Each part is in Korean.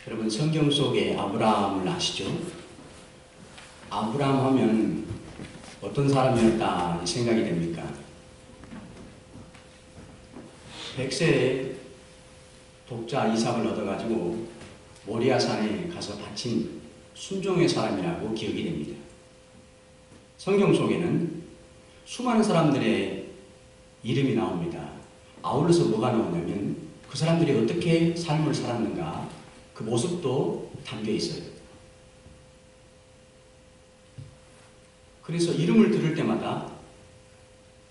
여러분 성경 속에 아브라함을 아시죠? 아브라함 하면 어떤 사람이었다 생각이 됩니까? 100세에 독자 이삭을 얻어가지고 모리아산에 가서 바친 순종의 사람이라고 기억이 됩니다. 성경 속에는 수많은 사람들의 이름이 나옵니다. 아울러서 뭐가 나오냐면 그 사람들이 어떻게 삶을 살았는가 그 모습도 담겨 있어요. 그래서 이름을 들을 때마다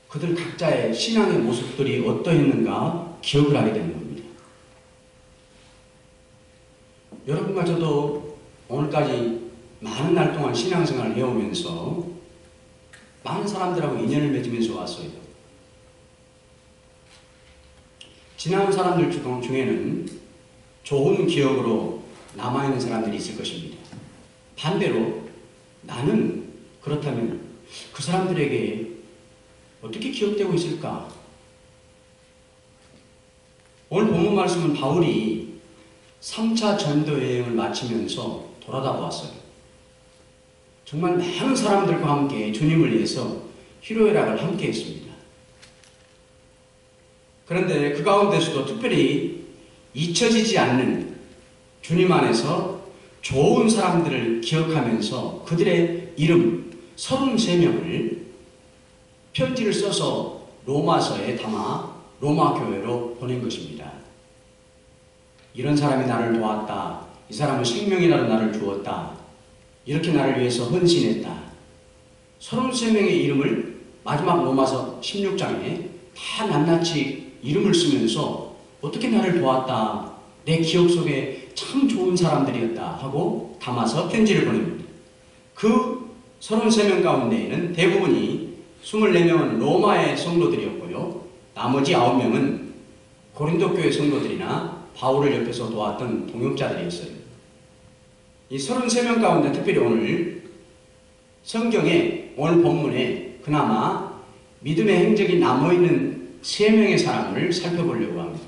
그들 각자의 신앙의 모습들이 어떠했는가 기억을 하게 되는 겁니다. 여러분과 저도 오늘까지 많은 날 동안 신앙생활을 해오면서 많은 사람들하고 인연을 맺으면서 왔어요. 지나온 사람들 중에는 좋은 기억으로 남아있는 사람들이 있을 것입니다. 반대로 나는 그렇다면 그 사람들에게 어떻게 기억되고 있을까? 오늘 본문 말씀은 바울이 3차 전도 여행을 마치면서 돌아다 보았어요. 정말 많은 사람들과 함께 주님을 위해서 희로애락을 함께 했습니다. 그런데 그 가운데서도 특별히 잊혀지지 않는 주님 안에서 좋은 사람들을 기억하면서 그들의 이름 33명을 편지를 써서 로마서에 담아 로마 교회로 보낸 것입니다. 이런 사람이 나를 도왔다. 이 사람은 생명이라는 나를 주었다. 이렇게 나를 위해서 헌신했다. 33명의 이름을 마지막 로마서 16장에 다 낱낱이 이름을 쓰면서 어떻게 나를 도왔다. 내 기억 속에 참 좋은 사람들이었다 하고 담아서 편지를 보냅니다. 그 33명 가운데에는 대부분이 24명은 로마의 성도들이었고요. 나머지 9명은 고린도 교회 성도들이나 바울을 옆에서 도왔던 동역자들이었어요. 이 33명 가운데 특별히 오늘 성경에 오늘 본문에 그나마 믿음의 행적이 남아있는 3명의 사람을 살펴보려고 합니다.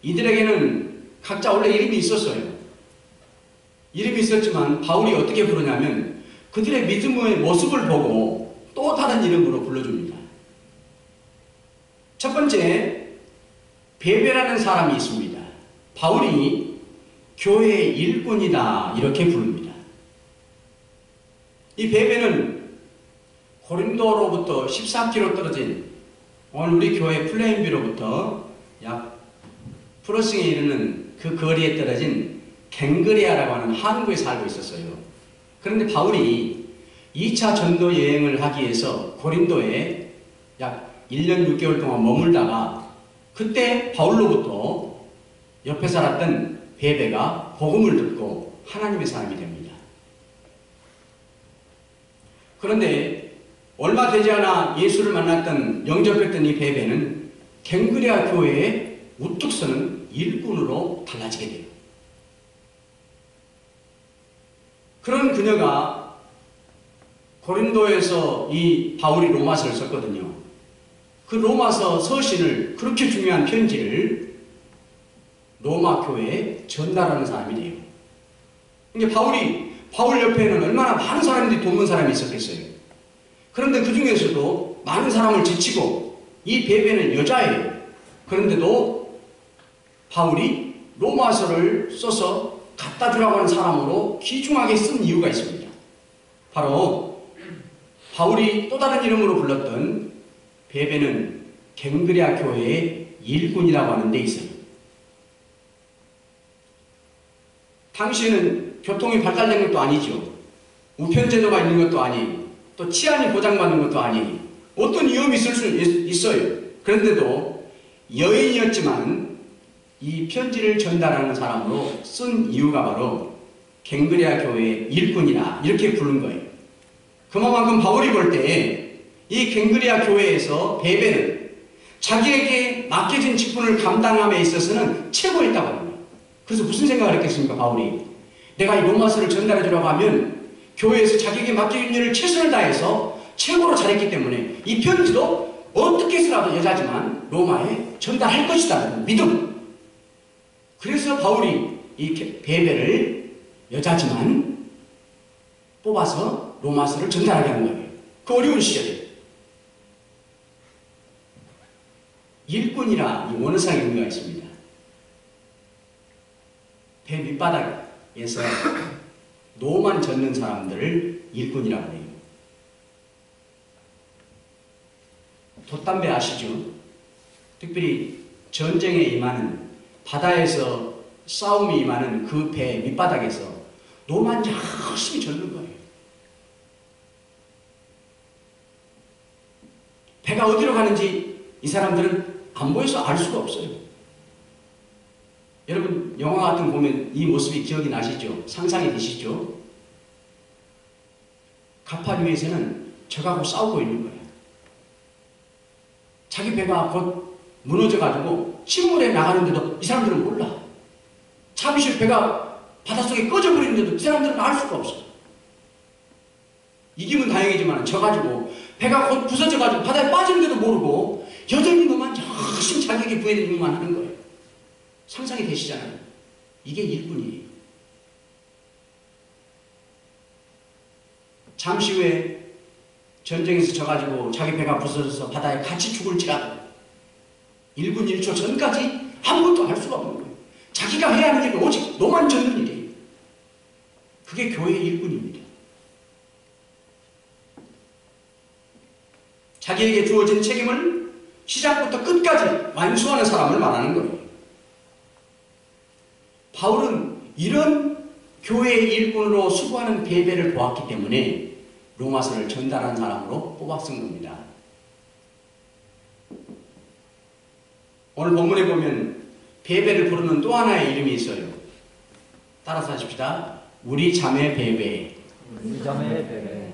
이들에게는 각자 원래 이름이 있었어요. 이름이 있었지만 바울이 어떻게 부르냐면 그들의 믿음의 모습을 보고 또 다른 이름으로 불러줍니다. 첫 번째, 베베라는 사람이 있습니다. 바울이 교회의 일꾼이다 이렇게 부릅니다. 이 베베는 고린도로부터 14km 떨어진 오늘 우리 교회 플레인비로부터 약 프로싱에 이르는 그 거리에 떨어진 갱그리아라고 하는 항구에 살고 있었어요. 그런데 바울이 2차 전도 여행을 하기 위해서 고린도에 약 1년 6개월 동안 머물다가 그때 바울로부터 옆에 살았던 베베가 복음을 듣고 하나님의 사람이 됩니다. 그런데 얼마 되지 않아 예수를 만났던 영접했던 이 베베는 갱그리아 교회에 우뚝 서는 일꾼으로 달라지게 돼요. 그런 그녀가 고린도에서 이 바울이 로마서를 썼거든요. 그 로마서 서신을 그렇게 중요한 편지를 로마 교회에 전달하는 사람이 돼요. 그러니까 바울 옆에는 얼마나 많은 사람들이 돕는 사람이 있었겠어요. 그런데 그 중에서도 많은 사람을 지치고 이 베베는 여자예요. 그런데도 바울이 로마서를 써서 갖다 주라고 하는 사람으로 귀중하게 쓴 이유가 있습니다. 바로 바울이 또 다른 이름으로 불렀던 베베는 갱그리아 교회의 일꾼이라고 하는 데 있어요. 당시에는 교통이 발달된 것도 아니죠. 우편제도가 있는 것도 아니고 또 치안이 보장받는 것도 아니고 어떤 위험이 있을 수 있어요. 그런데도 여인이었지만 이 편지를 전달하는 사람으로 쓴 이유가 바로 갱그리아 교회의 일꾼이라 이렇게 부른 거예요. 그만큼 바울이 볼 때 이 갱그리아 교회에서 베베는 자기에게 맡겨진 직분을 감당함에 있어서는 최고였다고 합니다. 그래서 무슨 생각을 했겠습니까? 바울이 내가 이 로마서를 전달해 주라고 하면 교회에서 자기에게 맡겨진 일을 최선을 다해서 최고로 잘했기 때문에 이 편지도 어떻게 해서라도 여자지만 로마에 전달할 것이다. 믿음. 그래서 바울이 이 베베를 여자지만 뽑아서 로마서를 전달하게 한 거예요. 그 어려운 시절에. 일꾼이라 이 원어상의 의미가 있습니다. 배 밑바닥에서 노만 젓는 사람들을 일꾼이라고 해요. 돛담배 아시죠? 특별히 전쟁에 임하는, 바다에서 싸움이 임하는 그 배 밑바닥에서 노만 열심히 젓는 거예요. 배가 어디로 가는지 이 사람들은 안 보여서 알 수가 없어요. 여러분 영화 같은 거 보면 이 모습이 기억이 나시죠? 상상이 되시죠? 가파류에서는 적하고 싸우고 있는 거예요. 자기 배가 곧 무너져가지고 침몰에 나가는데도 이 사람들은 몰라. 잠시 배가 바닷속에 꺼져버리는데도 이 사람들은 알 수가 없어. 이기면 다행이지만 져가지고 배가 곧 부서져가지고 바다에 빠지는데도 모르고 여전히 너만 열심히 자기에게 부여된 일만 하는 거예요. 상상이 되시잖아요. 이게 일꾼이에요. 잠시 후에 전쟁에서 져가지고 자기 배가 부서져서 바다에 같이 죽을지라도 1분 1초 전까지 아무것도 할 수가 없는 거예요. 자기가 해야 하는 일은 오직 너만 젓는 일이에요. 그게 교회의 일꾼입니다. 자기에게 주어진 책임을 시작부터 끝까지 완수하는 사람을 말하는 거예요. 바울은 이런 교회의 일꾼으로 수고하는 베베를 보았기 때문에 로마서를 전달한 사람으로 뽑았은 겁니다. 오늘 본문에 보면 베베를 부르는 또 하나의 이름이 있어요. 따라서 하십시다. 우리 자매 베베. 우리 자매 베베.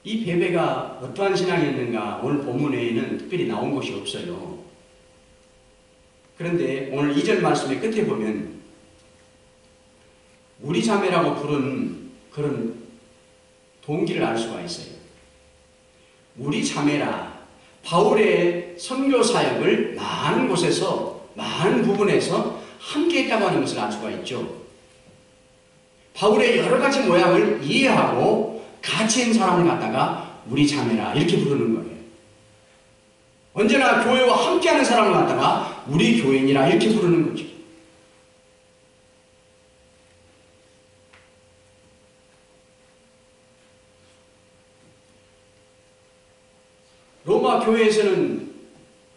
이 베베가 어떠한 신앙이었는가 오늘 본문에는 특별히 나온 것이 없어요. 그런데 오늘 2절 말씀의 끝에 보면 우리 자매라고 부른 그런 동기를 알 수가 있어요. 우리 자매라. 바울의 선교 사역을 많은 곳에서, 많은 부분에서 함께 했다고 하는 것을 알 수가 있죠. 바울의 여러 가지 모양을 이해하고 같이 한 사람을 갖다가 우리 자매라 이렇게 부르는 거예요. 언제나 교회와 함께하는 사람을 갖다가 우리 교인이라 이렇게 부르는 거죠. 로마 교회에서는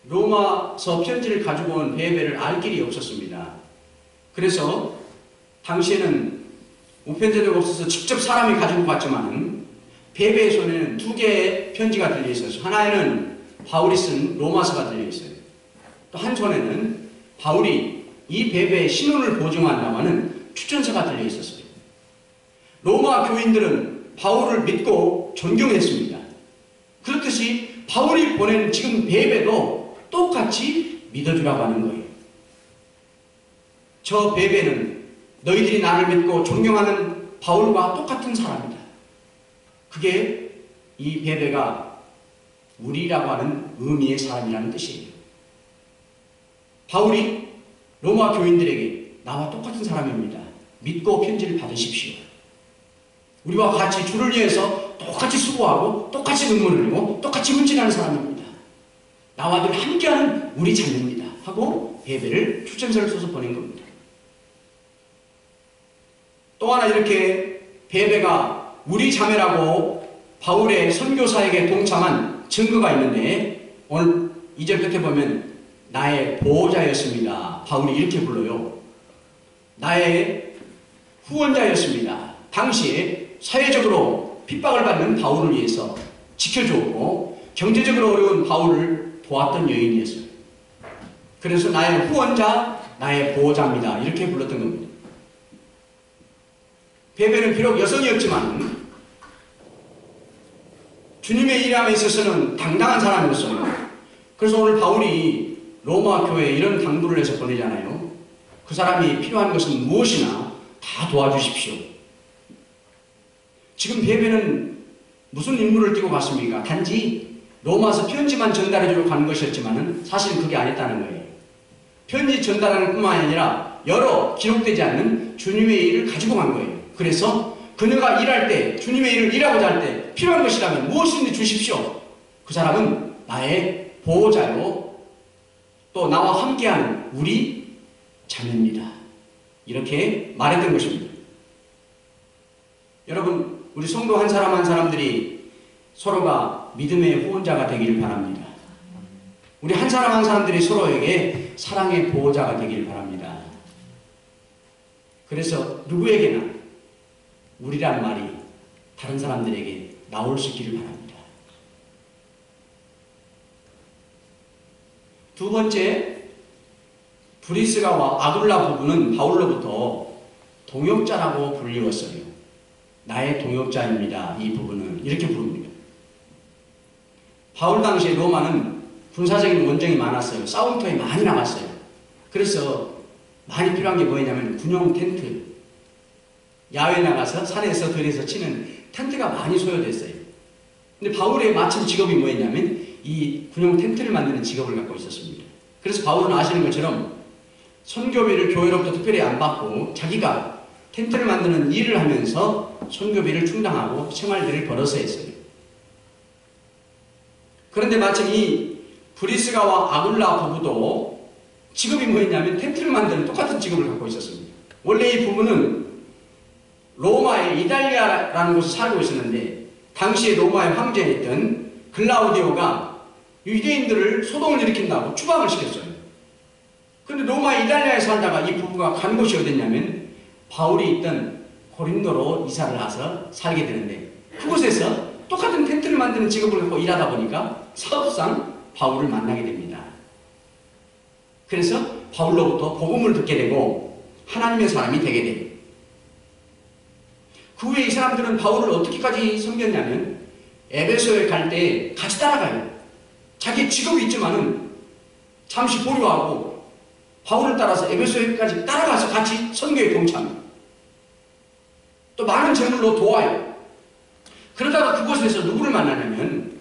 로마서 편지를 가지고 온 베베를 알 길이 없었습니다. 그래서 당시에는 우편제도가 없어서 직접 사람이 가지고 갔지만 베베의 손에는 2개의 편지가 들려 있어서 하나에는 바울이 쓴 로마서가 들려 있어요. 또 한 손에는 바울이 이 베베의 신원을 보증한다고 하는 추천서가 들려 있었어요. 로마 교인들은 바울을 믿고 존경했습니다. 그렇듯이 바울이 보낸 지금 베베도 똑같이 믿어주라고 하는 거예요. 저 베베는 너희들이 나를 믿고 존경하는 바울과 똑같은 사람이다. 그게 이 베베가 우리라고 하는 의미의 사람이라는 뜻이에요. 바울이 로마 교인들에게 나와 똑같은 사람입니다. 믿고 편지를 받으십시오. 우리와 같이 주를 위해서 똑같이 수고하고 똑같이 눈물을 흘리고 똑같이 헌신하는 사람입니다. 나와 늘 함께하는 우리 자매입니다. 하고 베베를 추천서를 써서 보낸 겁니다. 또 하나 이렇게 베베가 우리 자매라고 바울의 선교사에게 동참한 증거가 있는데 오늘 2절 끝에 보면 나의 보호자였습니다. 바울이 이렇게 불러요. 나의 후원자였습니다. 당시에 사회적으로 핍박을 받는 바울을 위해서 지켜주었고 경제적으로 어려운 바울을 도왔던 여인이었어요. 그래서 나의 후원자, 나의 보호자입니다. 이렇게 불렀던 겁니다. 베베는 비록 여성이었지만 주님의 일함에 있어서는 당당한 사람이었어요. 그래서 오늘 바울이 로마 교회에 이런 당부를 해서 보내잖아요. 그 사람이 필요한 것은 무엇이나 다 도와주십시오. 지금 베베는 무슨 임무를 띠고 갔습니까? 단지 로마서 편지만 전달해주러 가는 것이었지만 사실은 그게 아니었다는 거예요. 편지 전달하는 뿐만 아니라 여러 기록되지 않는 주님의 일을 가지고 간 거예요. 그래서 그녀가 일할 때, 주님의 일을 일하고자 할 때 필요한 것이라면 무엇이든지 주십시오. 그 사람은 나의 보호자요, 또 나와 함께하는 우리 자매입니다. 이렇게 말했던 것입니다. 여러분, 우리 성도 한 사람 한 사람들이 서로가 믿음의 후원자가 되기를 바랍니다. 우리 한 사람 한 사람들이 서로에게 사랑의 보호자가 되기를 바랍니다. 그래서 누구에게나 우리란 말이 다른 사람들에게 나올 수 있기를 바랍니다. 두 번째, 브리스가와 아굴라 부부는 바울로부터 동역자라고 불리웠어요. 나의 동역자입니다. 이 부부는 이렇게 부릅니다. 바울 당시에 로마는 군사적인 원정이 많았어요. 싸움터에 많이 나갔어요. 그래서 많이 필요한 게 뭐였냐면 군용 텐트. 야외 나가서 산에서 들에서 치는 텐트가 많이 소요됐어요. 근데 바울의 마침 직업이 뭐였냐면 이 군용 텐트를 만드는 직업을 갖고 있었습니다. 그래서 바울은 아시는 것처럼 선교비를 교회로부터 특별히 안 받고 자기가 텐트를 만드는 일을 하면서 선교비를 충당하고 생활비를 벌어서 했어요. 그런데 마침 이 브리스가와 아굴라 부부도 직업이 뭐였냐면 텐트를 만드는 똑같은 직업을 갖고 있었습니다. 원래 이 부부는 로마의 이달리아라는 곳에 살고 있었는데 당시에 로마의 황제였던 글라우디오가 유대인들을 소동을 일으킨다고 추방을 시켰어요. 그런데 로마 이달리아에 살다가 이 부부가 간 곳이 어딨냐면 바울이 있던 고린도로 이사를 가서 살게 되는데 그곳에서 똑같은 텐트를 만드는 직업을 갖고 일하다 보니까 사업상 바울을 만나게 됩니다. 그래서 바울로부터 복음을 듣게 되고 하나님의 사람이 되게 돼요. 그 후에 이 사람들은 바울을 어떻게까지 섬겼냐면 에베소에 갈 때 같이 따라가요. 자기 직업이 있지만은 잠시 보류하고 바울을 따라서 에베소에까지 따라가서 같이 선교에 동참해요. 또 많은 재물로 도와요. 그러다가 그곳에서 누구를 만나냐면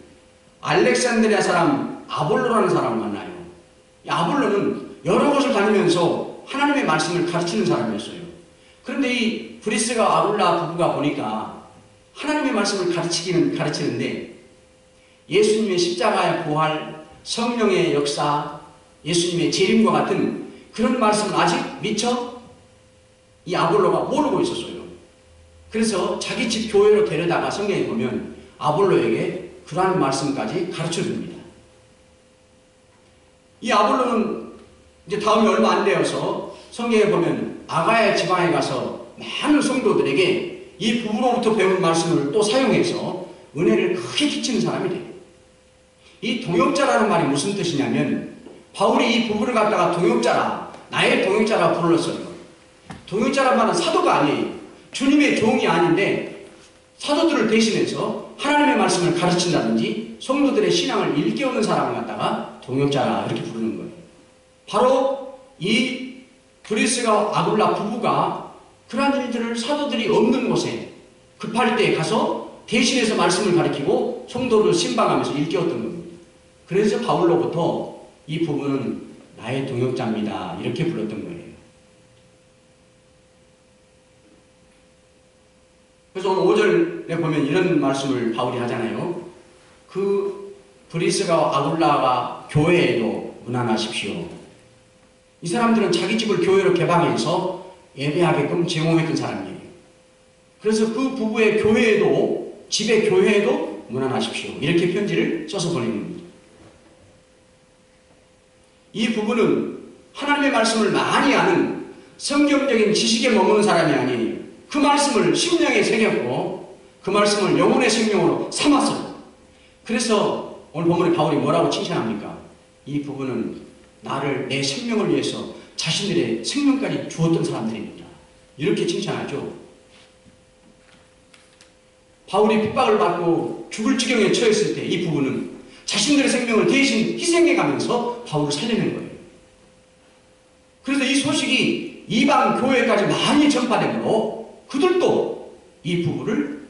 알렉산드리아 사람 아볼로라는 사람을 만나요. 이 아볼로는 여러 곳을 다니면서 하나님의 말씀을 가르치는 사람이었어요. 그런데 이 브리스가 아굴라 부부가 보니까 하나님의 말씀을 가르치는데 예수님의 십자가의 부활, 성령의 역사, 예수님의 재림과 같은 그런 말씀을 아직 미처 이 아볼로가 모르고 있었어요. 그래서 자기 집 교회로 데려다가 성경에 보면 아볼로에게 그러한 말씀까지 가르쳐줍니다. 이 아볼로는 이제 다음이 얼마 안 되어서 성경에 보면 아가야 지방에 가서 많은 성도들에게 이 부부로부터 배운 말씀을 또 사용해서 은혜를 크게 끼치는 사람이 돼요. 이 동역자라는 말이 무슨 뜻이냐면 바울이 이 부부를 갖다가 동역자라, 나의 동역자라 불렀어요. 동역자란 말은 사도가 아니에요. 주님의 종이 아닌데 사도들을 대신해서 하나님의 말씀을 가르친다든지 성도들의 신앙을 일깨우는 사람을 갖다가 동역자라 이렇게 부르는 거예요. 바로 이 브리스가 아굴라 부부가 그러한 일들을 사도들이 없는 곳에 급할 때 가서 대신해서 말씀을 가르치고 성도를 신방하면서 일깨웠던 겁니다. 그래서 바울로부터 이 부부는 나의 동역자입니다 이렇게 불렀던 거예요. 그래서 오늘 5절에 보면 이런 말씀을 바울이 하잖아요. 그 브리스가 아굴라가 교회에도 문안하십시오. 이 사람들은 자기 집을 교회로 개방해서 예배하게끔 제공했던 사람이에요. 그래서 그 부부의 교회에도, 집의 교회에도 문안하십시오. 이렇게 편지를 써서 보내는 겁니다. 이 부부는 하나님의 말씀을 많이 아는 성경적인 지식에 머무는 사람이 아니에요. 그 말씀을 심령에 새겼고 그 말씀을 영혼의 생명으로 삼았어요. 그래서 오늘 본문에 바울이 뭐라고 칭찬합니까? 이 부부는 나를 내 생명을 위해서 자신들의 생명까지 주었던 사람들입니다. 이렇게 칭찬하죠. 바울이 핍박을 받고 죽을 지경에 처했을 때 이 부부는 자신들의 생명을 대신 희생해가면서 바울을 살려낸 거예요. 그래서 이 소식이 이방 교회까지 많이 전파되므로 그들도 이 부부를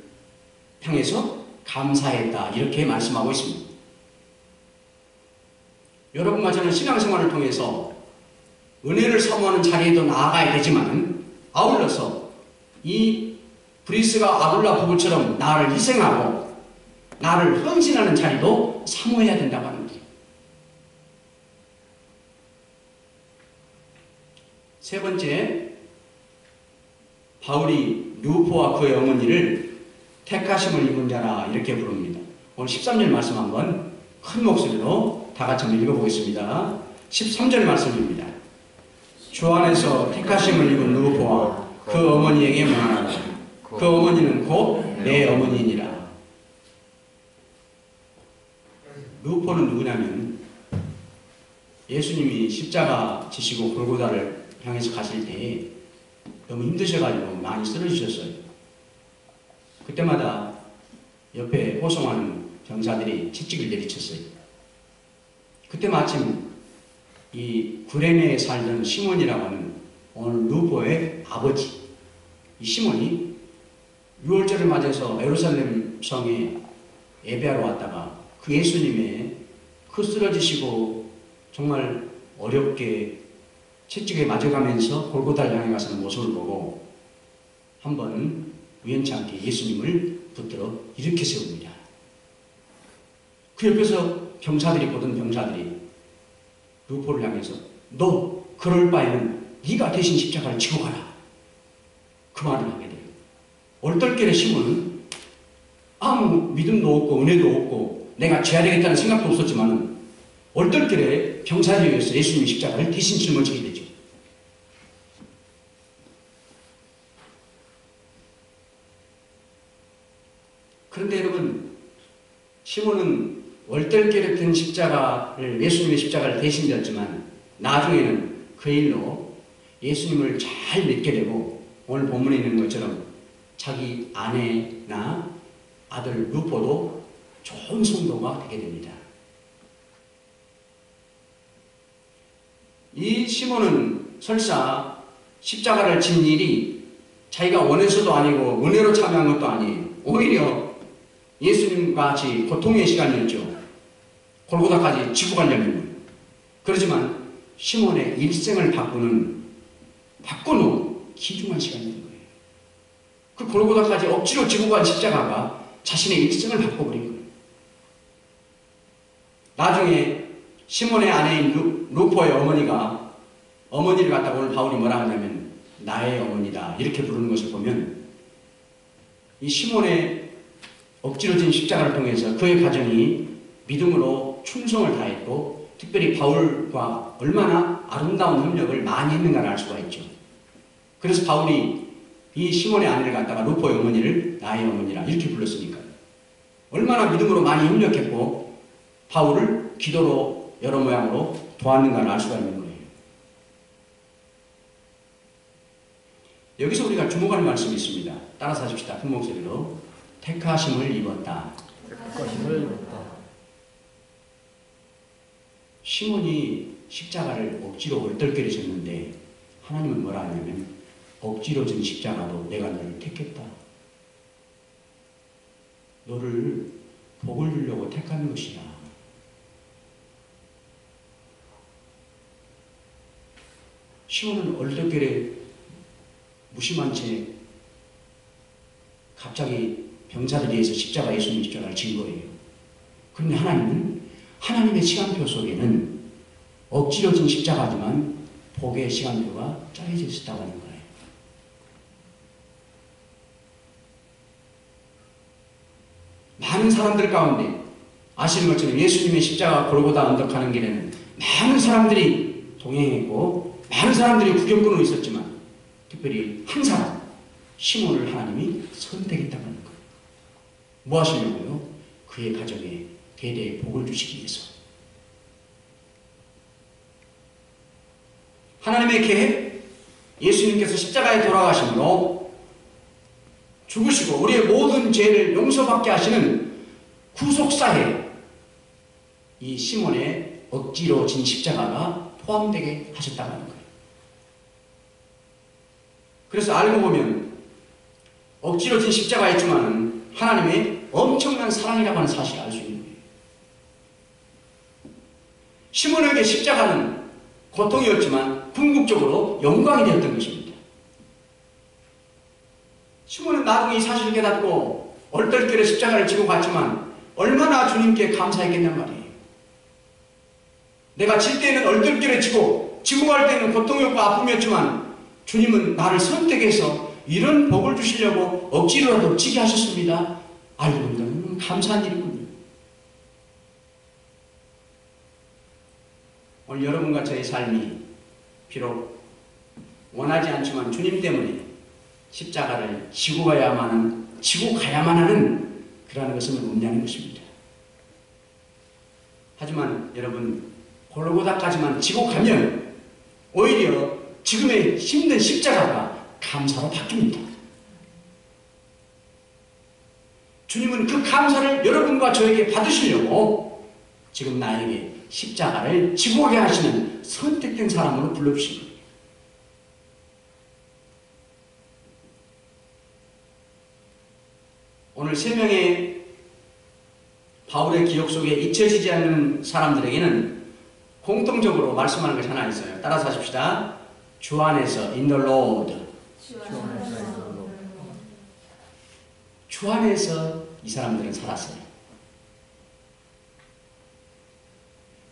향해서 감사했다 이렇게 말씀하고 있습니다. 여러분과 저는 신앙생활을 통해서 은혜를 사모하는 자리에도 나아가야 되지만 아울러서 이 브리스가 아굴라 부부처럼 나를 희생하고 나를 헌신하는 자리도 사모해야 된다고 하는 거예요. 세 번째, 바울이 루포와 그의 어머니를 택하심을 입은 자라 이렇게 부릅니다. 오늘 13절 말씀 한번 큰 목소리로 다 같이 한번 읽어보겠습니다. 13절 말씀입니다. 주 안에서 택하심을 입은 루포와 그 어머니에게 문안하라. 그 어머니는 곧 내 어머니니라. 루포는 누구냐면 예수님이 십자가 지시고 골고다를 향해서 가실 때 너무 힘드셔가지고 많이 쓰러지셨어요. 그때마다 옆에 호송하는 병사들이 채찍을 내리쳤어요. 그때 마침 이 구레네에 살던 시몬이라고 하는 오늘 루포의 아버지, 이 시몬이 6월절을 맞아서 예루살렘 성에 예배하러 왔다가 그 예수님의 그 쓰러지시고 정말 어렵게 채찍에 맞아가면서 골고다를 향해 가서는 모습을 보고 한번 우연치 않게 예수님을 붙들어 일으켜 세웁니다. 그 옆에서 병사들이 보던 병사들이 루포를 향해서 너 그럴 바에는 네가 대신 십자가를 지고 가라. 그 말을 하게 돼요. 얼떨결에 시몬은 아무 믿음도 없고 은혜도 없고 내가 져야 되겠다는 생각도 없었지만 얼떨결에 병사들에 의해서 예수님의 십자가를 대신 짊어지게 되죠. 그런데 여러분, 시몬은 얼떨결에 든 십자가를, 예수님의 십자가를 대신 졌지만 나중에는 그 일로 예수님을 잘 믿게 되고 오늘 본문에 있는 것처럼 자기 아내나 아들 루포도 좋은 성도가 되게 됩니다. 이 시몬은 설사 십자가를 진 일이 자기가 원해서도 아니고 은혜로 참여한 것도 아니에요. 오히려 예수님과 같이 고통의 시간이었죠. 골고다까지 지고 가려면. 그렇지만 시몬의 일생을 바꾸는 귀중한 시간인 거예요. 그 골고다까지 억지로 지고 간 십자가가 자신의 일생을 바꿔버린 거예요. 나중에 시몬의 아내인 루포의 어머니를 갖다가 오늘 바울이 뭐라 하냐면 나의 어머니다 이렇게 부르는 것을 보면 이 시몬의 억지로 진 십자가를 통해서 그의 가정이 믿음으로 충성을 다했고 특별히 바울과 얼마나 아름다운 협력을 많이 했는가를 알 수가 있죠. 그래서 바울이 이 시몬의 아내를 갖다가 루포의 어머니를 나의 어머니라 이렇게 불렀으니까요. 얼마나 믿음으로 많이 협력했고 바울을 기도로 여러 모양으로 도왔는가를 알 수가 있는 거예요. 여기서 우리가 주목할 말씀이 있습니다. 따라서 하십시다. 큰 목소리로. 택하심을 입었다. 택하심을 입었다. 시몬이 십자가를 억지로 얼떨결에 졌는데 하나님은 뭐라 하냐면 억지로 진 십자가도 내가 너를 택했다. 너를 복을 주려고 택한 것이야. 시몬은 얼떨결에 무심한 채 갑자기 병사들에 의해서 예수님 십자가를 진 거예요. 그런데 하나님은 하나님의 시간표 속에는 억지로 진 십자가지만 복의 시간표가 짜여져 있었다고 하는 거예요. 많은 사람들 가운데 아시는 것처럼 예수님의 십자가 골고다 언덕 가는 길에는 많은 사람들이 동행했고 많은 사람들이 구경꾼으로 있었지만 특별히 한 사람 시몬을 하나님이 선택했다고 하는 거예요. 뭐 하시려고요? 그의 가정에 대대의 복을 주시기 위해서. 하나님의 계획, 예수님께서 십자가에 돌아가심으로 죽으시고 우리의 모든 죄를 용서받게 하시는 구속사에 이 시몬의 억지로 진 십자가가 포함되게 하셨다고 하는 거예요. 그래서 알고 보면 억지로 진 십자가였지만 하나님의 엄청난 사랑이라고 하는 사실을 알 수 있는 거예요. 시몬에게 십자가는 고통이었지만 궁극적으로 영광이 되었던 것입니다. 시몬은 나중에 이 사실을 깨닫고 얼떨결에 십자가를 지고 갔지만 얼마나 주님께 감사했겠냔 말이에요. 내가 질 때에는 얼떨결에 지고 갈 때는 고통이었고 아픔이었지만 주님은 나를 선택해서 이런 복을 주시려고 억지로라도 지게 하셨습니다. 알고 보니까 감사한 일이군요. 오늘 여러분과 저의 삶이 비록 원하지 않지만 주님 때문에 십자가를 지고 가야만 하는 그러한 것은 의미하는 것입니다. 하지만 여러분, 골고다까지만 지고 가면 오히려 지금의 힘든 십자가가 감사로 바뀝니다. 주님은 그 감사를 여러분과 저에게 받으시려고 지금 나에게 십자가를 지고 가게 하시는 선택된 사람으로 불러주신 거예요. 오늘 세 명의 바울의 기억 속에 잊혀지지 않는 사람들에게는 공통적으로 말씀하는 것이 하나 있어요. 따라서 하십시다. 주 안에서 in the Lord. 주 안에서 이 사람들은 살았어요.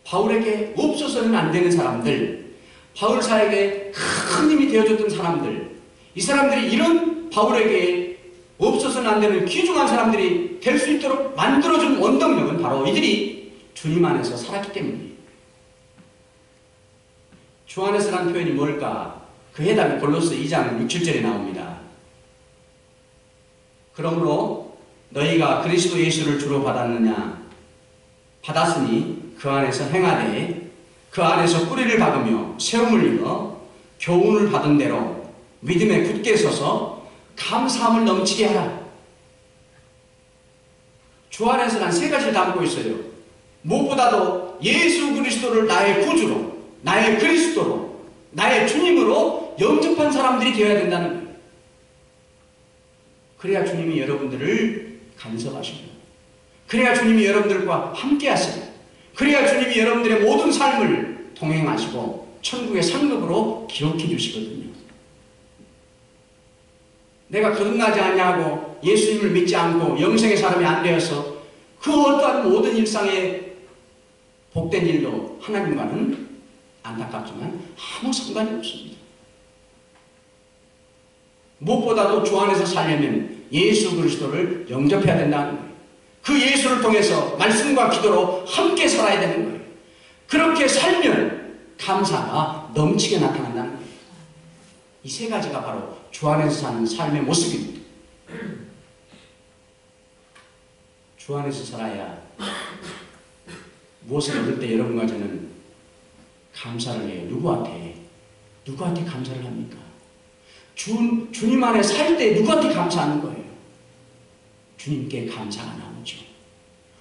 바울에게 없어서는 안 되는 사람들, 바울 사에게 큰 힘이 되어줬던 사람들, 이 사람들이 이런 바울에게 없어서는 안 되는 귀중한 사람들이 될 수 있도록 만들어준 원동력은 바로 이들이 주님 안에서 살았기 때문이에요. 주 안에서라는 표현이 뭘까? 그 해답이 골로새 2장 6, 7절에 나옵니다. 그러므로 너희가 그리스도 예수를 주로 받았느냐? 받았으니 그 안에서 행하되 그 안에서 뿌리를 박으며 세움을 입어 교훈을 받은 대로 믿음에 굳게 서서 감사함을 넘치게 하라. 주 안에서 난 세 가지를 담고 있어요. 무엇보다도 예수 그리스도를 나의 구주로, 나의 그리스도로, 나의 주님으로 영접한 사람들이 되어야 된다는 거예요. 그래야 주님이 여러분들을 간섭하시고, 그래야 주님이 여러분들과 함께 하시고, 그래야 주님이 여러분들의 모든 삶을 동행하시고 천국의 상급으로 기록해 주시거든요. 내가 거듭나지 않냐고 예수님을 믿지 않고 영생의 사람이 안 되어서 그 어떠한 모든 일상의 복된 일도 하나님과는 안타깝지만 아무 상관이 없습니다. 무엇보다도 주 안에서 살려면 예수 그리스도를 영접해야 된다는 거예요. 그 예수를 통해서 말씀과 기도로 함께 살아야 되는 거예요. 그렇게 살면 감사가 넘치게 나타난다는 거예요. 이 세 가지가 바로 주 안에서 사는 삶의 모습입니다. 주 안에서 살아야 무엇을 얻을 때 여러분과 저는 감사를 해요. 누구한테? 누구한테 감사를 합니까? 주님 안에 살 때 누구한테 감사하는 거예요? 주님께 감사가 나오죠.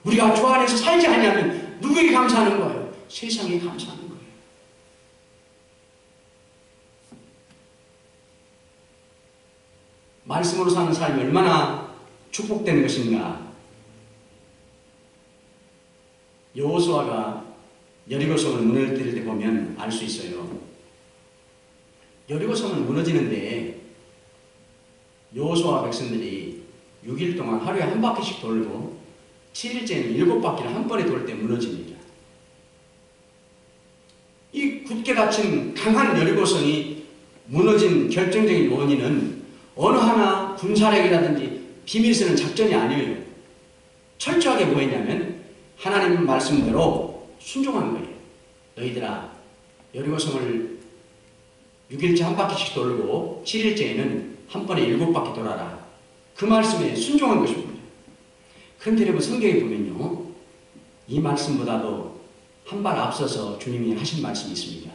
우리가 주 안에서 살지 않으면 누구에게 감사하는 거예요? 세상에 감사하는 거예요. 말씀으로 사는 삶이 얼마나 축복되는 것인가. 여호수아가 여리고성을 무너뜨릴 때 보면 알 수 있어요. 여리고성은 무너지는데 여호수아 백성들이 6일 동안 하루에 한 바퀴씩 돌고 7일째는 7바퀴를 한 번에 돌 때 무너집니다. 이 굳게 닫힌 강한 여리고성이 무너진 결정적인 원인은 어느 하나 군사력이라든지 비밀 쓰는 작전이 아니에요. 철저하게 뭐였냐면 하나님 말씀대로 순종한 거예요. 너희들아 여리고성을 6일째 한 바퀴씩 돌고 7일째에는 한 번에 7바퀴 돌아라. 그 말씀에 순종한 것입니다. 그런데 여러분 성경에 보면요, 이 말씀보다도 한 발 앞서서 주님이 하신 말씀이 있습니다.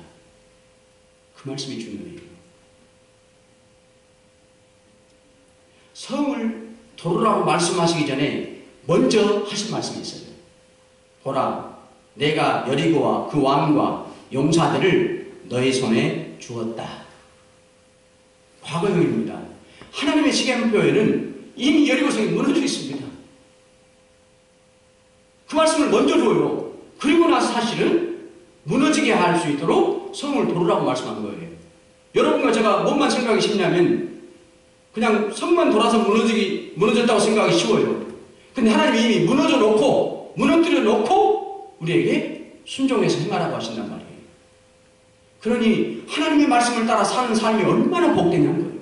그 말씀이 중요해요. 성을 도르라고 말씀하시기 전에 먼저 하신 말씀이 있어요. 보라, 내가 여리고와 그 왕과 용사들을 너희 손에 주었다. 과거형입니다. 하나님의 시간표에는 이미 여리고성이 무너져 있습니다. 그 말씀을 먼저 줘요. 그리고 나서 사실은 무너지게 할 수 있도록 성을 도르라고 말씀한 거예요. 여러분과 제가 뭔만 생각이 쉽냐면 그냥 성만 돌아서 무너졌다고 생각하기 쉬워요. 근데 하나님이 이미 무너뜨려 놓고 우리에게 순종해서 행하라고 하신단 말이에요. 그러니 하나님의 말씀을 따라 사는 삶이 얼마나 복되냐는 거예요.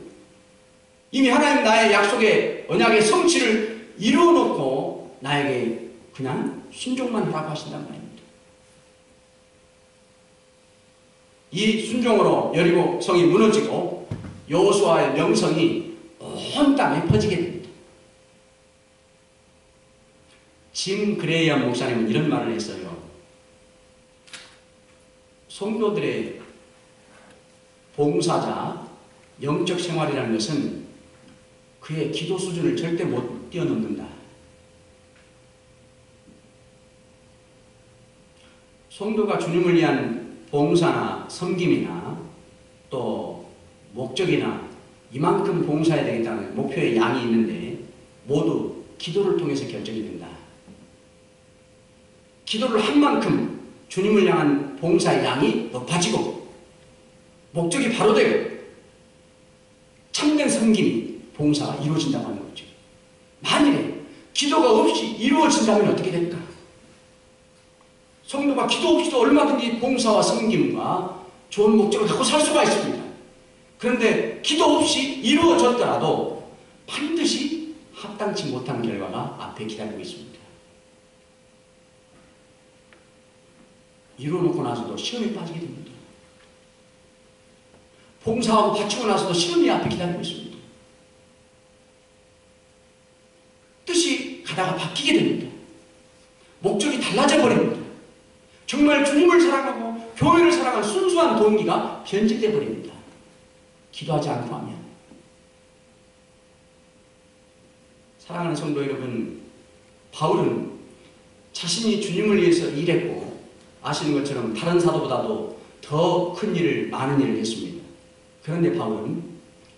이미 하나님 나의 약속의 언약의 성취를 이루어놓고 나에게 그냥 순종만 하라고 하신단 말입니다. 이 순종으로 여리고 성이 무너지고 여호수아의 명성이 온 땅에 퍼지게 됩니다. 짐 그레이엄 목사님은 이런 말을 했어요. 성도들의 봉사자, 영적 생활이라는 것은 그의 기도 수준을 절대 못 뛰어넘는다. 성도가 주님을 위한 봉사나 섬김이나 또 목적이나 이만큼 봉사해야 되겠다는 목표의 양이 있는데 모두 기도를 통해서 결정이 된다. 기도를 한 만큼 주님을 향한 봉사의 양이 높아지고 목적이 바로 되고 참된 섬김이 봉사가 이루어진다고 하는 거죠. 만일에 기도가 없이 이루어진다면 어떻게 될까? 성도가 기도 없이도 얼마든지 봉사와 섬김과 좋은 목적을 갖고 살 수가 있습니다. 그런데 기도 없이 이루어졌더라도 반드시 합당치 못한 결과가 앞에 기다리고 있습니다. 이루어놓고 나서도 시험에 빠지게 됩니다. 봉사하고 바치고 나서도 시험이 앞에 기다리고 있습니다. 뜻이 가다가 바뀌게 됩니다. 목적이 달라져 버립니다. 정말 주님을 사랑하고 교회를 사랑하는 순수한 동기가 변질되어 버립니다. 기도하지 않고 하면. 사랑하는 성도 여러분, 바울은 자신이 주님을 위해서 일했고 아시는 것처럼 다른 사도보다도 더 큰 일을, 많은 일을 했습니다. 그런데 바울은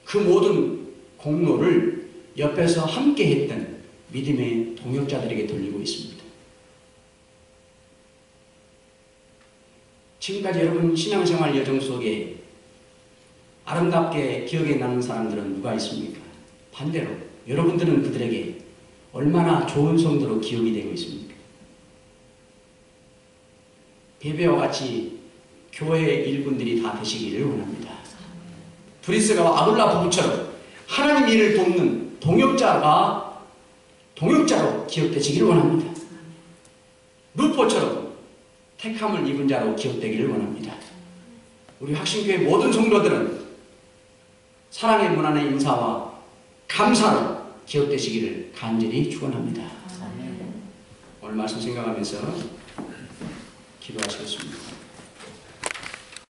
그 모든 공로를 옆에서 함께 했던 믿음의 동역자들에게 돌리고 있습니다. 지금까지 여러분 신앙생활 여정 속에 아름답게 기억에 남는 사람들은 누가 있습니까? 반대로 여러분들은 그들에게 얼마나 좋은 성도로 기억이 되고 있습니까? 베베와 같이 교회의 일꾼들이 다 되시기를 원합니다. 브리스가와 아굴라 부부처럼 하나님 일을 돕는 동역자로 기억되시기를 원합니다. 루포처럼 택함을 입은 자로 기억되기를 원합니다. 우리 확신교회 모든 성도들은 사랑의 문안의 인사와 감사로 기억되시기를 간절히 축원합니다. 오늘 말씀 생각하면서 기도하시겠습니다.